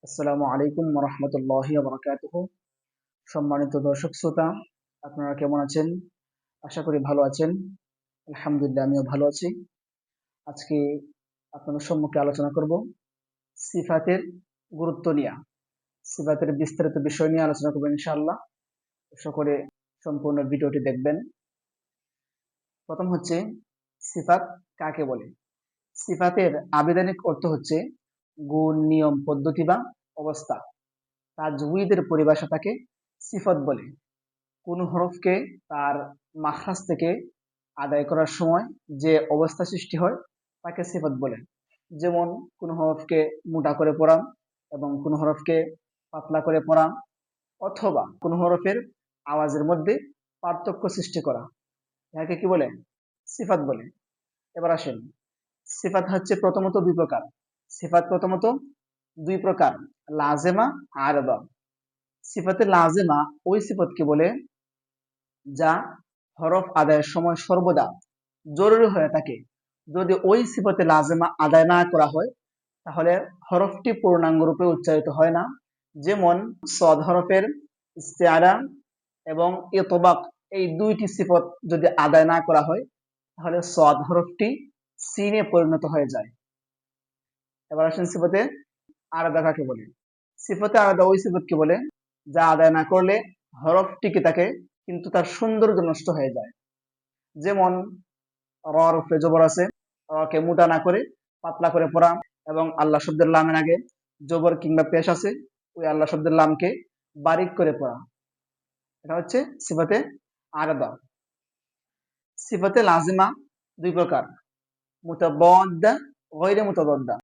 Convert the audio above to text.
আসসালামু আলাইকুম রহমতুল্লাহি বারাকাতুহু। সম্মানিত দর্শক শ্রোতা, আপনারা কেমন আছেন? আশা করি ভালো আছেন। আলহামদুলিল্লাহ, আমিও ভালো আছি। আজকে আপনাদের সম্মুখে আলোচনা করব সিফাতের গুরুত্ব নিয়ে। সিফাতের বিস্তারিত বিষয় নিয়ে আলোচনা করবো ইনশাআল্লাহ। সকলে সম্পূর্ণ ভিডিওটি দেখবেন। প্রথম হচ্ছে, সিফাত কাকে বলে? সিফাতের আবিধানিক অর্থ হচ্ছে গুণ, নিয়ম, পদ্ধতি বা অবস্থা। তাজউইদের পরিভাষা তাকে সিফত বলে। কোন হরফকে তার মাখরাজ থেকে আদায় করার সময় যে অবস্থা সৃষ্টি হয় তাকে সিফত বলে। যেমন কোন হরফকে মোটা করে পড়া এবং কোন হরফকে পাতলা করে পড়া, অথবা কোন হরফের আওয়াজের মধ্যে পার্থক্য সৃষ্টি করা, এটাকে কি বলে? সিফাত বলে। এবার আসেন, সিফাত হচ্ছে প্রথমত দুই প্রকার। সিফাত প্রথমত দুই প্রকার, লাজেমা আর আরদা। সিফাতে লাজেমা ওই সিফাতকে বলে যা হরফ আদায়ের সময় সর্বদা জরুরি হয়ে থাকে। যদি ওই সিফাতে লাজেমা আদায় না করা হয় তাহলে হরফটি পূর্ণাঙ্গ রূপে উচ্চারিত হয় না। যেমন সদ হরফের ইস্তেআরা এবং ইতবাক, এই দুইটি সিফত যদি আদায় না করা হয় তাহলে সদ হরফটি সিনে পরিণত হয়ে যায়। এবার আসেন সিফাতে আলাদা কাকে বলে? সিফাতে আলাদা ওই সিফাতকে বলে যা আদায় না করলে হরফ টিকে থাকে কিন্তু তার সৌন্দর্য নষ্ট হয়ে যায়। যেমন র রফে জবর আছে, রকে মোটা না করে পাতলা করে পড়া, এবং আল্লাহ শব্দের লামের আগে জবর কিংবা পেশ আছে, ওই আল্লাহ শব্দের লামকে বারিক করে পড়া। এটা হচ্ছে সিফাতে আলাদা। সিফাতে লাজিমা দুই প্রকার, মুতাবাদ্দা, গায়রে মুতাবাদ্দা।